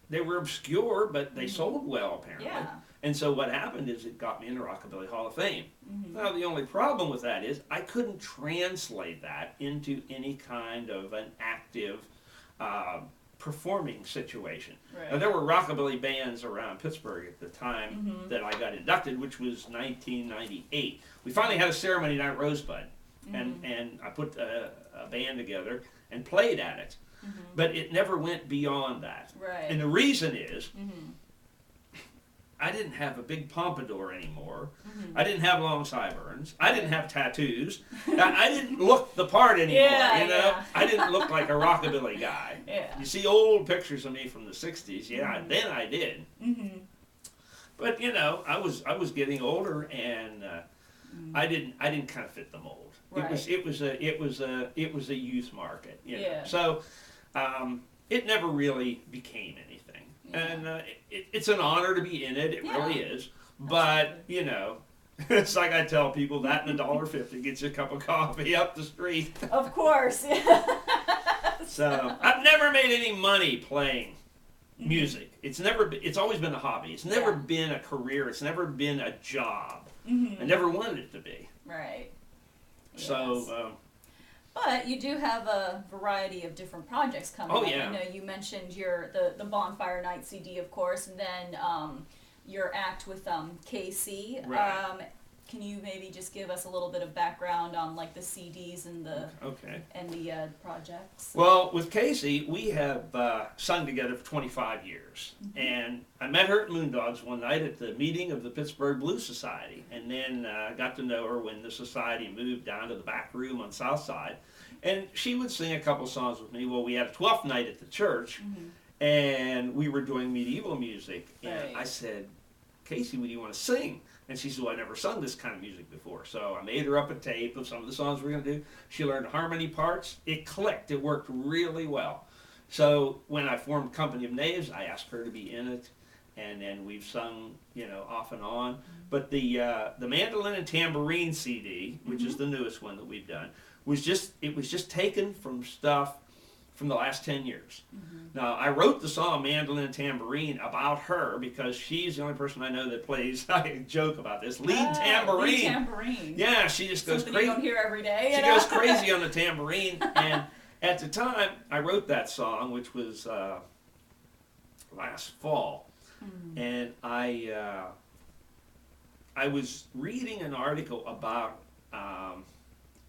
they were obscure, but they sold well apparently. Yeah. And so what happened is it got me in the Rockabilly Hall of Fame. Mm-hmm. Now the only problem with that is I couldn't translate that into any kind of an active performing situation. Right. Now there were rockabilly bands around Pittsburgh at the time Mm-hmm. that I got inducted, which was 1998. We finally had a ceremony down at Rosebud, and I put a band together and played at it. Mm-hmm. But it never went beyond that. Right. And the reason is Mm-hmm. I didn't have a big pompadour anymore. Mm-hmm. I didn't have long sideburns. I didn't have tattoos. I didn't look the part anymore, Yeah, you know? yeah. I didn't look like a rockabilly guy. Yeah. You see old pictures of me from the 60s, yeah, Mhm. then I did. Mm-hmm. But, you know, I was getting older and I didn't kind of fit the mold. Right. It was a youth market, you know. Yeah. So it never really became anything. Yeah. And it's an honor to be in it. It Yeah. really is. But Absolutely. you know, it's like I tell people that and $1.50 gets you a cup of coffee up the street. Of course. So I've never made any money playing music. It's always been a hobby. It's never Yeah. been a career. It's never been a job. Mm-hmm. I never wanted it to be. Right. Yes. So But you do have a variety of different projects coming Oh, up. yeah. I know you mentioned the Bonfire Night CD, of course, and then your act with KC. Right. Can you maybe just give us a little bit of background on like the CDs and the okay. projects? Well, with Casey, we have sung together for 25 years. Mm-hmm. And I met her at Moondogs one night at the meeting of the Pittsburgh Blues Society. And then got to know her when the society moved down to the back room on South Side. And she would sing a couple songs with me. Well, we had a 12th night at the church, and we were doing medieval music. And Right. I said, Casey, what do you want to sing? And she said, well, I never sung this kind of music before. So I made her up a tape of some of the songs we're going to do. She learned harmony parts. It clicked. It worked really well. So when I formed Company of Knaves, I asked her to be in it. And then we've sung, you know, off and on. But the Mandolin and Tambourine CD, which is the newest one that we've done, was just taken from stuff from the last 10 years. Now, I wrote the song Mandolin and Tambourine about her because she's the only person I know that plays, I joke about this, lead tambourine. Lead tambourine. Yeah, she just goes Something crazy. you don't hear every day. She You know? goes crazy on the tambourine. And at the time, I wrote that song, which was last fall. And I was reading an article about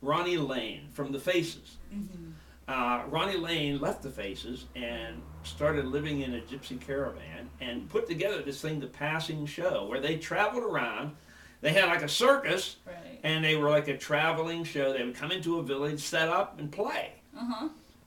Ronnie Lane from The Faces. Ronnie Lane left The Faces and started living in a gypsy caravan and put together this thing, The Passing Show, where they traveled around. They had like a circus, Right. and they were like a traveling show. They would come into a village, set up, and play.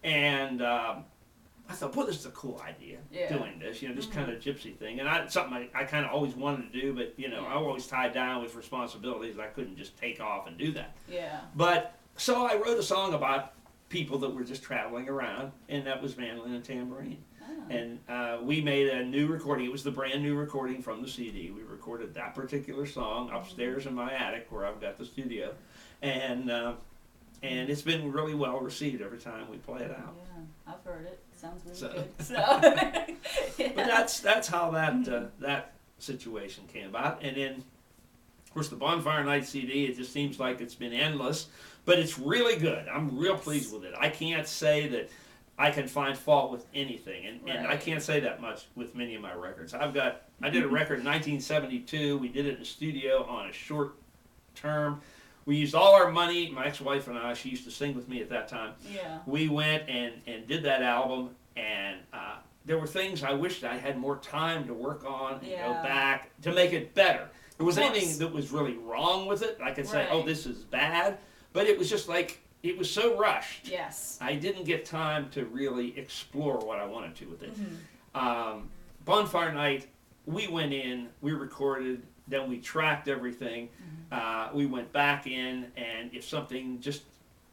And I thought, boy, this is a cool idea, Yeah. doing this, you know, this kind of gypsy thing. And something I kind of always wanted to do, but, you know, Yeah. I was always tied down with responsibilities. I couldn't just take off and do that. Yeah. But, so I wrote a song about people that were just traveling around, and that was Mandolin and Tambourine. Oh. And we made a new recording. It was the brand new recording from the CD. We recorded that particular song upstairs in my attic where I've got the studio. And it's been really well received every time we play it out. Yeah, I've heard it. Sounds really So- good. So, yeah. But that's how that situation came about. And then, of course, the Bonfire Night CD, it just seems like it's been endless, but it's really good. I'm real pleased with it. I can't say that I can find fault with anything, and I Right. can't say that much with many of my records. I did a record in 1972. We did it in the studio on a short term. We used all our money, my ex-wife and I, she used to sing with me at that time. Yeah. We went and did that album, and there were things I wished I had more time to work on and Yeah. go back to make it better. There was Of course. anything that was really wrong with it, I could say, oh, Right. this is bad, but it was just like, it was so rushed. Yes. I didn't get time to really explore what I wanted to with it. Mm-hmm. Bonfire Night, we went in, we recorded, then we tracked everything. We went back in, and if something just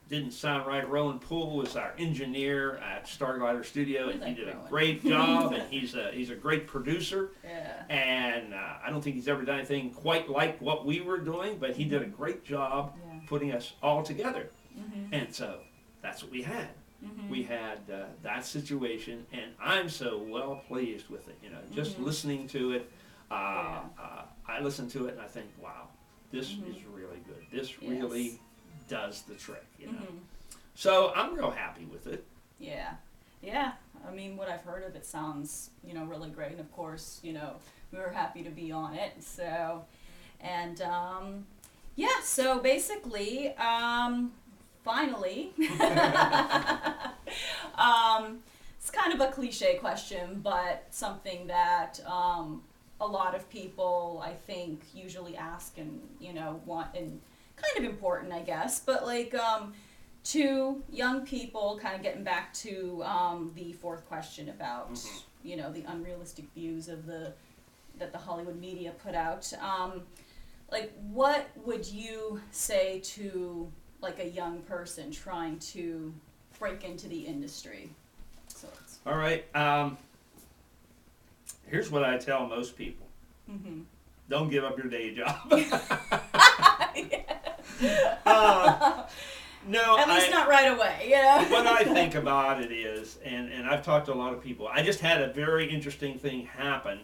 didn't sound right, Roland Poole was our engineer at Starglider Studio, and he did a Roland. great job, and he's a great producer. Yeah. And I don't think he's ever done anything quite like what we were doing, but he did a great job Yeah. putting us all together. Mm-hmm. And so that's what we had. We had that situation, and I'm so well pleased with it. Just listening to it, I listen to it and I think, wow, this is really good. This really does the trick. So I'm real happy with it. Yeah. I mean, what I've heard of it sounds, really great. And of course, we were happy to be on it. So, and so basically, finally, it's kind of a cliche question, but something that a lot of people, I think, usually ask and, want, and kind of important, I guess. But like, to young people, kind of getting back to the fourth question about, the unrealistic views of that the Hollywood media put out. Like, what would you say to like a young person trying to break into the industry? All right. Here's what I tell most people. Don't give up your day job. No, at least not right away. What I think about it is, and I've talked to a lot of people. I just had a very interesting thing happen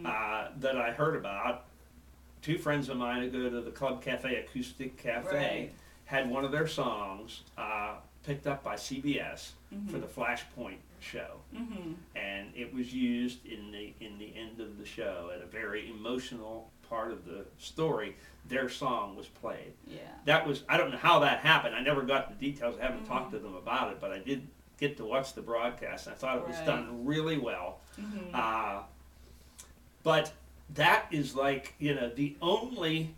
that I heard about. Two friends of mine who go to the Club Cafe, Acoustic Cafe, had one of their songs picked up by CBS for the Flashpoint show, and it was used in the end of the show at a very emotional part of the story. Their song was played. That was, I don't know how that happened. I never got the details. I haven't talked to them about it, but I did get to watch the broadcast, and I thought it was done really well. But that is like, the only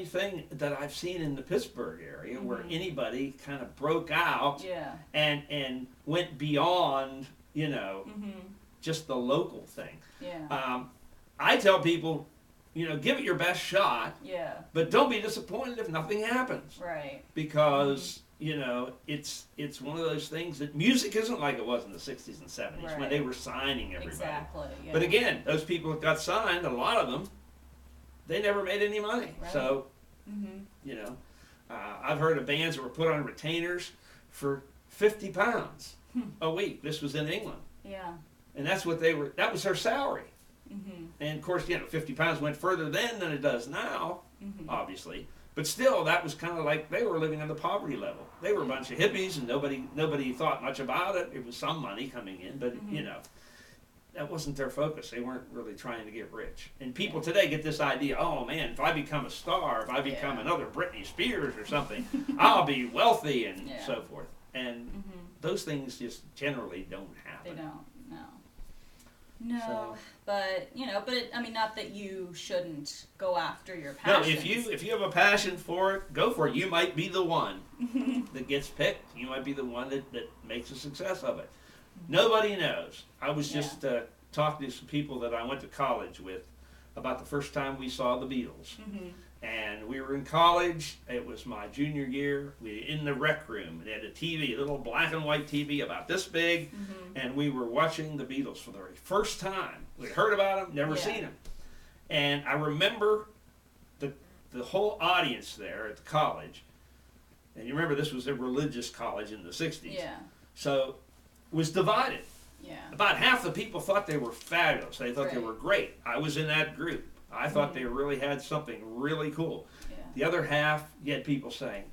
thing that I've seen in the Pittsburgh area where anybody kind of broke out and went beyond, just the local thing. I tell people, give it your best shot, but don't be disappointed if nothing happens. Because, it's one of those things that music isn't like it was in the 60s and 70s when they were signing everybody. But again, those people that got signed, a lot of them, they never made any money. So, I've heard of bands that were put on retainers for £50 a week. This was in England. And that's what that was their salary. And of course, £50 went further then than it does now, obviously. But still, that was kind of like they were living on the poverty level. They were a bunch of hippies, and nobody thought much about it. It was some money coming in, but that wasn't their focus. They weren't really trying to get rich. And people today get this idea, oh man, if I become a star, if I become another Britney Spears or something, I'll be wealthy and so forth. And those things just generally don't happen. They don't, no. But I mean, not that you shouldn't go after your passion. No, if you have a passion for it, go for it. You might be the one that gets picked. You might be the one that makes a success of it. Nobody knows. I was just talking to some people that I went to college with about the first time we saw the Beatles. And we were in college. It was my junior year. We were in the rec room. They had a TV, a little black and white TV about this big, and we were watching the Beatles for the very first time. We'd heard about them, never seen them. And I remember the whole audience there at the college, and you remember this was a religious college in the 60s. So was divided. About half the people thought they were fabulous. They thought they were great. I was in that group. I thought they really had something really cool. The other half, you had people saying,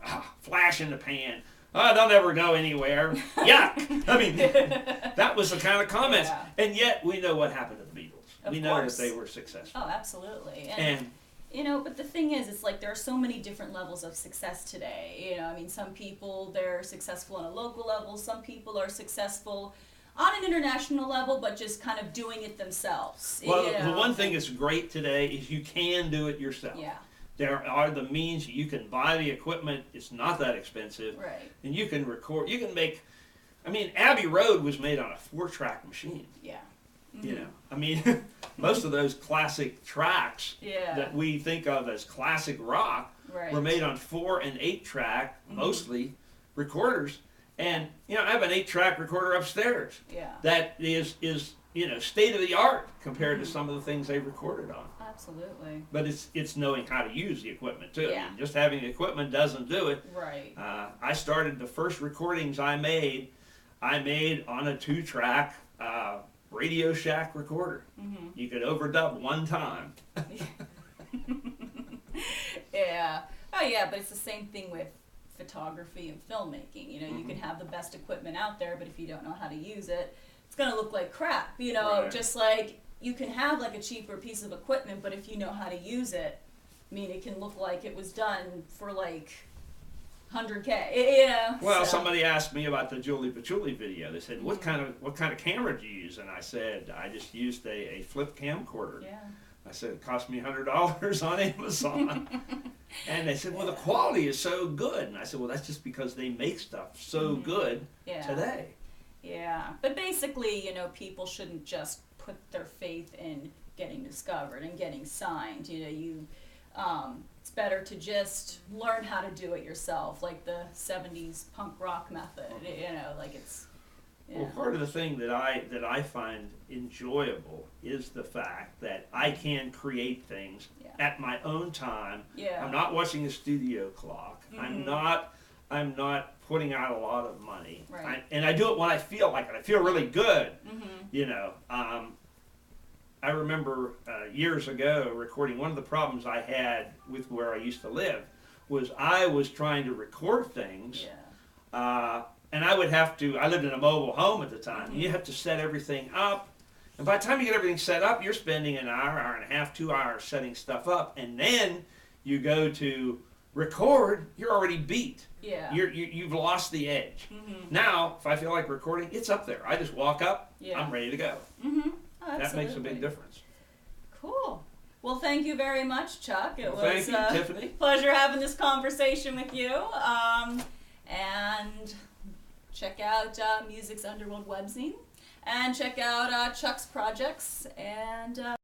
flash in the pan. They'll never go anywhere. Yuck. I mean, that was the kind of comments. And yet, we know what happened to the Beatles. We know that they were successful. Oh, absolutely. And but the thing is, it's like there are so many different levels of success today. I mean, some people, they're successful on a local level. Some people are successful on an international level, but just kind of doing it themselves. Well, the one thing that's great today is you can do it yourself. There are the means. You can buy the equipment. It's not that expensive. And you can record. You can make, I mean, Abbey Road was made on a 4-track machine. I mean, most of those classic tracks that we think of as classic rock were made on 4- and 8-track, mostly, recorders. And, I have an 8-track recorder upstairs. That is state of the art compared to some of the things they recorded on. Absolutely. But it's knowing how to use the equipment, too. I mean, just having the equipment doesn't do it. Right. I started the first recordings I made I made on a 2-track Radio Shack recorder. Mm-hmm. You could overdub one time. Yeah. Oh yeah, but it's the same thing with photography and filmmaking. You know, you can have the best equipment out there, but if you don't know how to use it, it's gonna look like crap. You know, Right. just like you can have like a cheaper piece of equipment, but if you know how to use it, I mean, it can look like it was done for like 100K. You know. Well, so. somebody asked me about the Julie Patchouli video. They said, what kind of camera do you use? And I said, I just used a flip camcorder. Yeah. I said, it cost me $100 on Amazon. And they said, well, the quality is so good. And I said, well, that's just because they make stuff so good Yeah. today. Yeah, but basically, you know, people shouldn't just put their faith in getting discovered and getting signed. You know, it's better to just learn how to do it yourself, like the '70s punk rock method. You know, like it's. Yeah. Well, part of the thing that I find enjoyable is the fact that I can create things Yeah. at my own time. Yeah. I'm not watching a studio clock. I'm not putting out a lot of money. Right. And I do it when I feel like it. I feel really good. Mm-hmm. You know, I remember years ago recording. One of the problems I had with where I used to live was I was trying to record things. Yeah. And I would have to, I lived in a mobile home at the time, and you have to set everything up. And by the time you get everything set up, you're spending an hour, hour and a half, 2 hours setting stuff up. And then you go to record, you're already beat. Yeah. You've lost the edge. Mm-hmm. Now, if I feel like recording, it's up there. I just walk up, Yeah. I'm ready to go. Mm-hmm. Oh, That makes a big difference. Cool. Well, thank you very much, Chuck. It Well, was thank you, Tiffany. Pleasure having this conversation with you. And check out Music's Underworld webzine, and check out Chuck's projects, and